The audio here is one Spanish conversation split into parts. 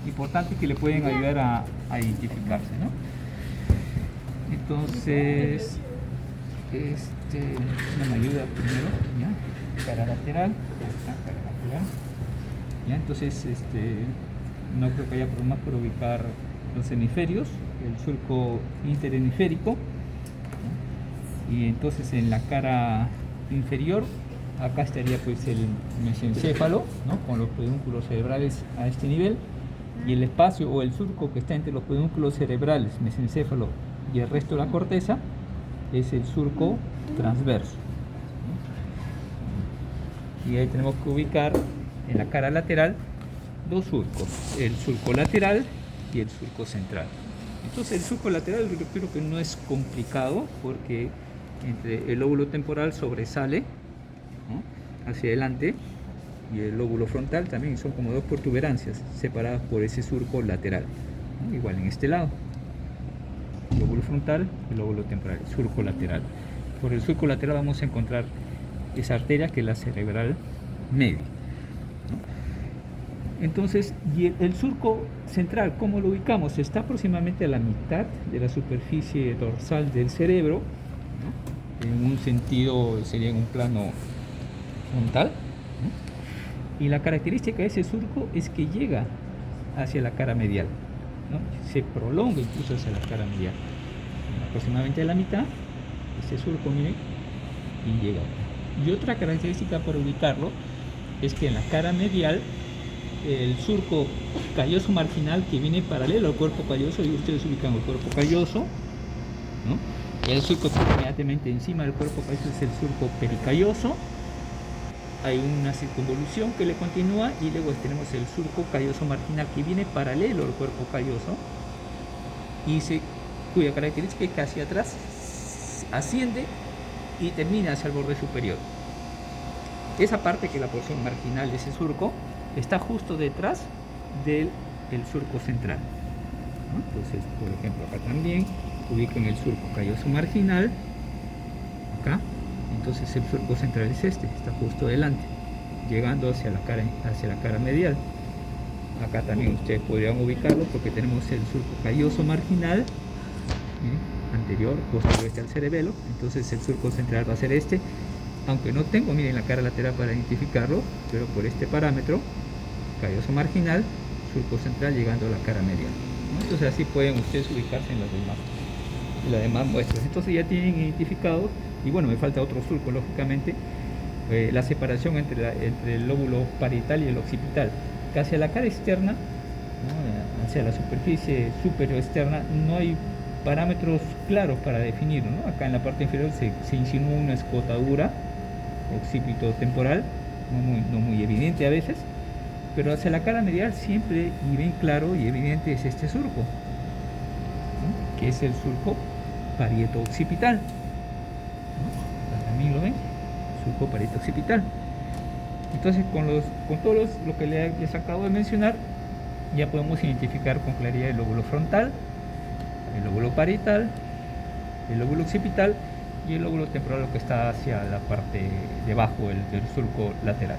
importantes que le pueden ayudar a identificarse, ¿no? Entonces, no me ayuda primero, ¿ya? Cara lateral, cara lateral. ¿Ya? Entonces, no creo que haya problemas por ubicar los hemisferios, el surco interhemisférico, ¿no? Y entonces en la cara inferior, acá estaría pues el mesencéfalo, ¿no? Con los pedúnculos cerebrales a este nivel, y el espacio o el surco que está entre los pedúnculos cerebrales, mesencéfalo y el resto de la corteza es el surco transverso, ¿no? Y ahí tenemos que ubicar en la cara lateral dos surcos, el surco lateral y el surco central. Entonces el surco lateral yo creo que no es complicado porque entre el lóbulo temporal sobresale, ¿no?, hacia adelante, y el lóbulo frontal también son como dos protuberancias separadas por ese surco lateral, ¿no? Igual en este lado, el lóbulo frontal y el lóbulo temporal, el surco lateral. Por el surco lateral vamos a encontrar esa arteria que es la cerebral media, ¿no? Entonces, y el surco central, ¿cómo lo ubicamos? Está aproximadamente a la mitad de la superficie dorsal del cerebro, ¿no? En un sentido sería en un plano frontal, ¿no? Y la característica de ese surco es que llega hacia la cara medial, ¿no? Se prolonga incluso hacia la cara medial, aproximadamente a la mitad, ese surco, miren, y llega. Y otra característica para ubicarlo es que en la cara medial el surco calloso marginal que viene paralelo al cuerpo calloso, y ustedes ubican el cuerpo calloso, ¿no? El surco que está inmediatamente encima del cuerpo calloso es el surco pericalloso. Hay una circunvolución que le continúa y luego tenemos el surco calloso marginal que viene paralelo al cuerpo calloso y cuya característica es que hacia atrás asciende y termina hacia el borde superior. Esa parte, que es la porción marginal de ese surco, está justo detrás del surco central, ¿no? Entonces, por ejemplo, acá también ubican el surco calloso marginal, acá. Entonces el surco central es está justo delante, llegando hacia la cara medial. Acá también ustedes podrían ubicarlo porque tenemos el surco calloso marginal, anterior, posterior al cerebelo. Entonces el surco central va a ser aunque no tengo, miren, la cara lateral para identificarlo, pero por este parámetro, calloso marginal, surco central llegando a la cara medial, ¿no? Entonces así pueden ustedes ubicarse en las demás muestras. Entonces ya tienen identificado, y bueno, me falta otro surco, lógicamente, la separación entre el lóbulo parietal y el occipital, que hacia la cara externa, ¿no?, hacia la superficie superior externa, no hay parámetros claros para definirlo, ¿no? Acá en la parte inferior se insinúa una escotadura occipito-temporal, no muy evidente a veces, pero hacia la cara medial siempre y bien claro y evidente es este surco, ¿no?, que es el surco parieto-occipital, ¿no? También lo ven, surco parieto-occipital. Entonces con todo lo que les acabo de mencionar, ya podemos identificar con claridad el lóbulo frontal, el lóbulo parietal, el lóbulo occipital y el lóbulo temporal, lo que está hacia la parte de abajo del surco lateral.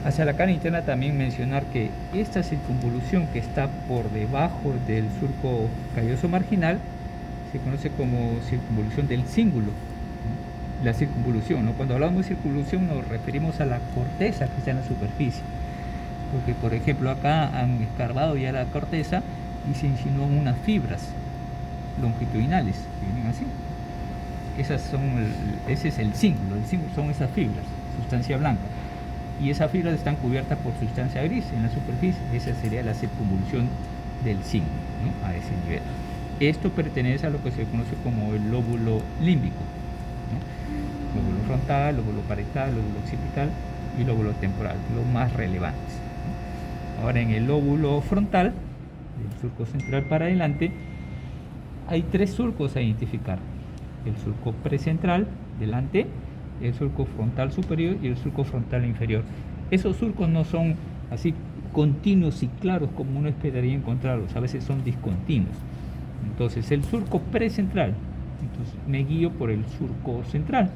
Hacia la cara interna también mencionar que esta circunvolución que está por debajo del surco calloso marginal se conoce como circunvolución del cíngulo. La circunvolución, ¿no? Cuando hablamos de circunvolución nos referimos a la corteza que está en la superficie, porque por ejemplo acá han escarbado ya la corteza y se insinúan unas fibras longitudinales que vienen así. Ese es el cíngulo son esas fibras, sustancia blanca, y esas fibras están cubiertas por sustancia gris en la superficie. Esa sería la circunvolución del cíngulo, ¿no?, a ese nivel. Esto pertenece a lo que se conoce como el lóbulo límbico, ¿no? Lóbulo frontal, lóbulo parietal, lóbulo occipital y lóbulo temporal, los más relevantes, ¿no? Ahora, en el lóbulo frontal, del surco central para adelante, hay tres surcos a identificar: el surco precentral delante, el surco frontal superior y el surco frontal inferior. Esos surcos no son así continuos y claros como uno esperaría encontrarlos, a veces son discontinuos. Entonces el surco precentral, entonces me guío por el surco central,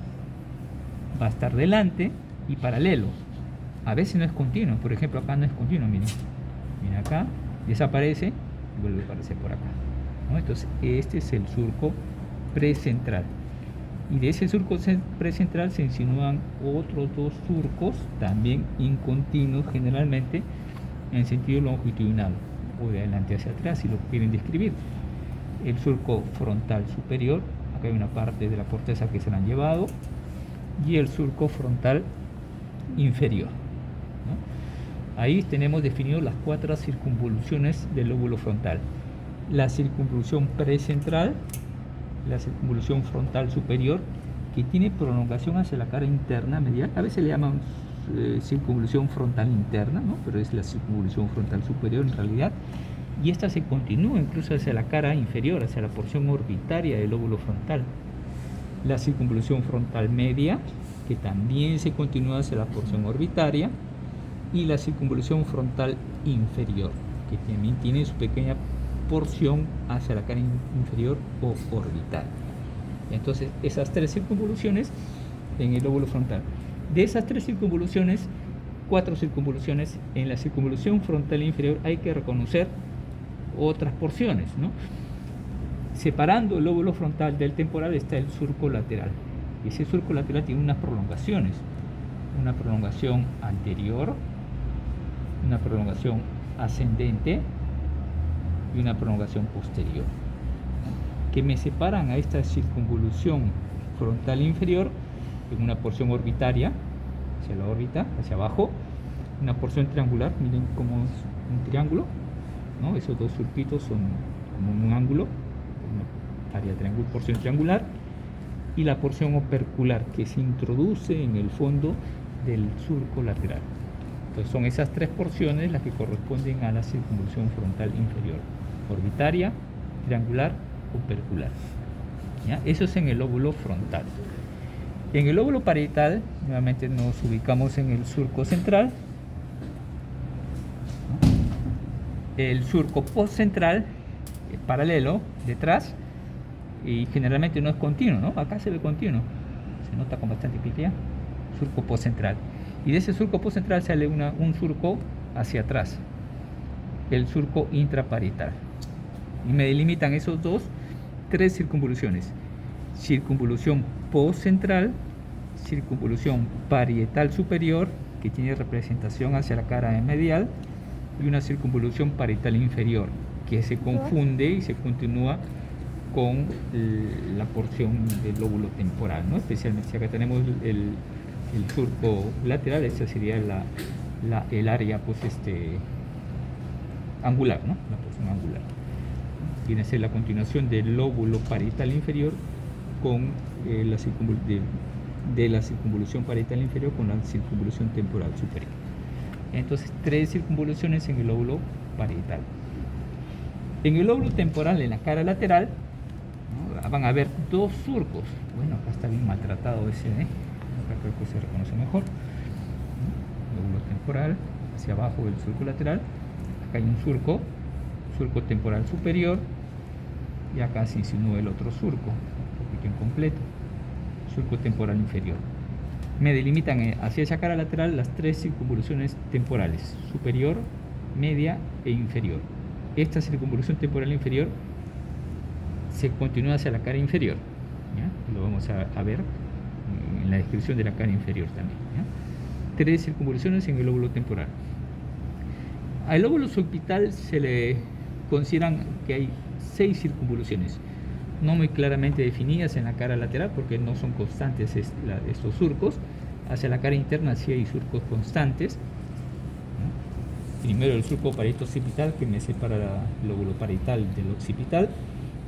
va a estar delante y paralelo A veces no es continuo, por ejemplo acá no es continuo, miren. Miren acá, desaparece y vuelve a aparecer por acá, ¿no? Entonces este es el surco precentral. Y de ese surco precentral se insinúan otros dos surcos, también incontinuos generalmente, en sentido longitudinal, o de adelante hacia atrás, si lo quieren describir. El surco frontal superior, acá hay una parte de la corteza que se la han llevado, y el surco frontal inferior, ¿no? Ahí tenemos definido las 4 circunvoluciones del lóbulo frontal: la circunvolución precentral, la circunvolución frontal superior, que tiene prolongación hacia la cara interna medial, a veces le llaman circunvolución frontal interna, ¿no? Pero es la circunvolución frontal superior en realidad, y esta se continúa incluso hacia la cara inferior, hacia la porción orbitaria del lóbulo frontal. La circunvolución frontal media, que también se continúa hacia la porción orbitaria, y la circunvolución frontal inferior, que también tiene su pequeña porción hacia la cara inferior o orbital. Entonces, esas 3 circunvoluciones en el lóbulo frontal. De esas 3 circunvoluciones, 4 circunvoluciones en la circunvolución frontal inferior, hay que reconocer otras porciones, ¿no? Separando el lóbulo frontal del temporal está el surco lateral. Ese surco lateral tiene unas prolongaciones: una prolongación anterior, una prolongación ascendente y una prolongación posterior, que me separan a esta circunvolución frontal inferior en una porción orbitaria, hacia la órbita, hacia abajo, una porción triangular, miren cómo es un triángulo, ¿no? Esos dos surquitos son como un ángulo, una área triangular, porción triangular, y la porción opercular que se introduce en el fondo del surco lateral. Entonces son esas 3 porciones las que corresponden a la circunvolución frontal inferior: orbitaria, triangular, opercular. ¿Ya? Eso es en el lóbulo frontal. En el lóbulo parietal, nuevamente nos ubicamos en el surco central. El surco postcentral es paralelo, detrás, y generalmente no es continuo, ¿no? Acá se ve continuo, se nota con bastante claridad. Surco postcentral. Y de ese surco postcentral sale un surco hacia atrás, el surco intraparietal. Y me delimitan esos 3 circunvoluciones: circunvolución postcentral, circunvolución parietal superior, que tiene representación hacia la cara medial, y una circunvolución parietal inferior, que se confunde y se continúa con la porción del lóbulo temporal, ¿no? Especialmente si acá tenemos el surco lateral, esa sería el área pues angular, ¿no? La porción angular viene a ser la continuación del lóbulo parietal inferior con de la circunvolución parietal inferior con la circunvolución temporal superior. Entonces 3 circunvoluciones en el lóbulo parietal. En el lóbulo temporal, en la cara lateral, ¿no? Van a haber 2 surcos. Bueno, acá está bien maltratado ese, acá creo que se reconoce mejor, ¿no? Lóbulo temporal, hacia abajo del surco lateral. Acá hay un surco temporal superior, y acá se insinúa el otro surco, un poquito incompleto, surco temporal inferior. Me delimitan hacia esa cara lateral las 3 circunvoluciones temporales: superior, media e inferior. Esta circunvolución temporal inferior se continúa hacia la cara inferior, ¿ya? Lo vamos a ver en la descripción de la cara inferior también, ¿ya? 3 circunvoluciones en el lóbulo temporal. Al lóbulo subital se le consideran que hay 6 circunvoluciones, no muy claramente definidas en la cara lateral porque no son constantes estos surcos. Hacia la cara interna sí hay surcos constantes, ¿no? Primero el surco parieto-occipital, que me separa el lóbulo parietal del occipital,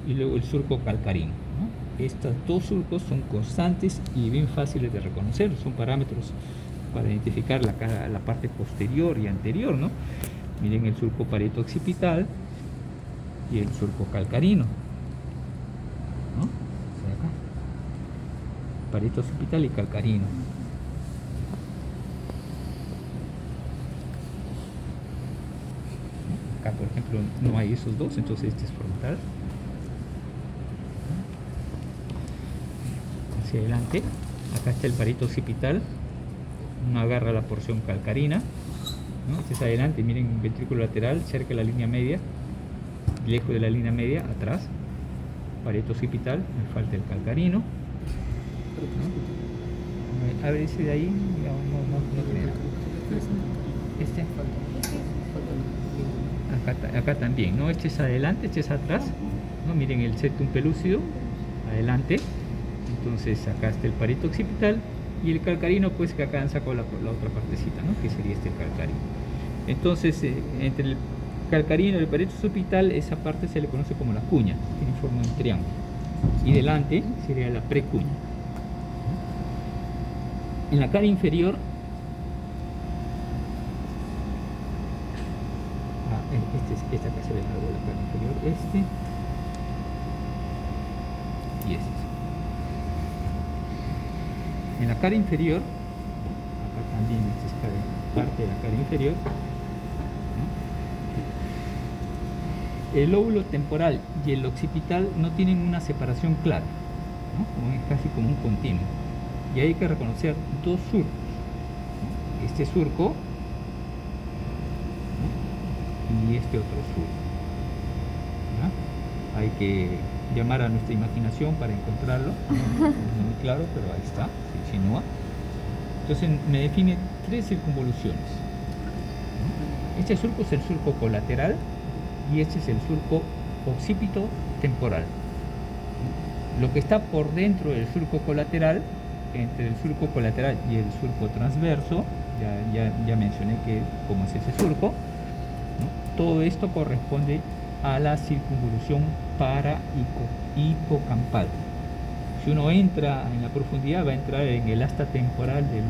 y luego el surco calcarino, ¿no? Estos 2 surcos son constantes y bien fáciles de reconocer, son parámetros para identificar la parte posterior y anterior, ¿no? Miren el surco parieto-occipital y el surco calcarino, ¿no? Acá. Parieto-occipital y calcarino. Acá, por ejemplo, no hay esos 2, entonces este es frontal. Hacia adelante. Acá está el parieto-occipital uno agarra la porción calcarina, ¿no? Este es adelante, miren, ventrículo lateral, cerca de la línea media, lejos de la línea media, atrás, pareto occipital, me falta el calcarino, ¿no? A ver ese de ahí, digamos, no tiene. Este, acá también, ¿no? Este es adelante, este es atrás, ¿no? Miren el septum pelúcido, adelante, entonces acá está el pareto occipital, y el calcarino, pues que acá han sacado la otra partecita, ¿no? Que sería este calcarino. Entonces, entre el calcarino y el pareto occipital, esa parte se le conoce como la cuña, tiene forma de un triángulo, y delante sería la precuña. En la cara inferior, esta acá se ve algo de la cara inferior, y este. En la cara inferior, acá también esta es parte de la cara inferior, ¿no? El lóbulo temporal y el occipital no tienen una separación clara, ¿no? Es casi como un continuo, y hay que reconocer dos surcos, ¿no? Este surco, ¿no? Y este otro surco, ¿no? Hay que llamar a nuestra imaginación para encontrarlo, no es muy claro, pero ahí está, se insinúa. Entonces me define tres circunvoluciones, ¿no? Este surco es el surco colateral y este es el surco occipito temporal. Lo que está por dentro del surco colateral, entre el surco colateral y el surco transverso, ya mencioné cómo es ese surco, ¿no? Todo esto corresponde a la circunvolución para-hipocampal. Si uno entra en la profundidad, va a entrar en el asta temporal del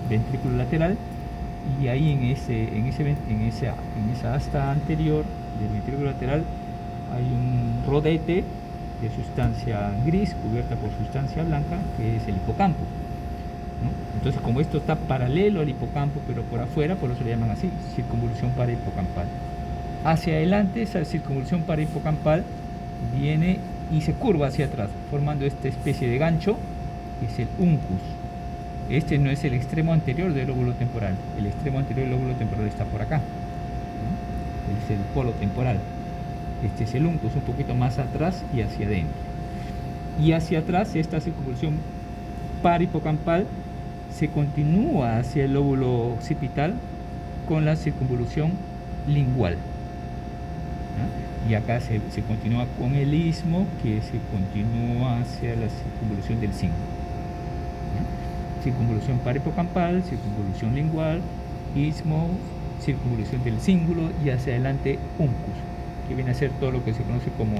ventrículo lateral, y ahí en esa asta anterior del ventrículo lateral hay un rodete de sustancia gris cubierta por sustancia blanca, que es el hipocampo, ¿no? Entonces, como esto está paralelo al hipocampo pero por afuera, por eso le llaman así, circunvolución para-hipocampal. Hacia adelante, esa circunvolución para-hipocampal viene y se curva hacia atrás, formando esta especie de gancho, que es el uncus. Este no es el extremo anterior del lóbulo temporal, el extremo anterior del lóbulo temporal está por acá, ¿no? Es el polo temporal. Este es el uncus, un poquito más atrás y hacia adentro. Y hacia atrás, esta circunvolución para-hipocampal se continúa hacia el lóbulo occipital con la circunvolución lingual, ¿no? Y acá se continúa con el istmo, que se continúa hacia la circunvolución del cíngulo, ¿no? Circunvolución para-hipocampal, circunvolución lingual, istmo, circunvolución del cíngulo y hacia adelante uncus, que viene a ser todo lo que se conoce como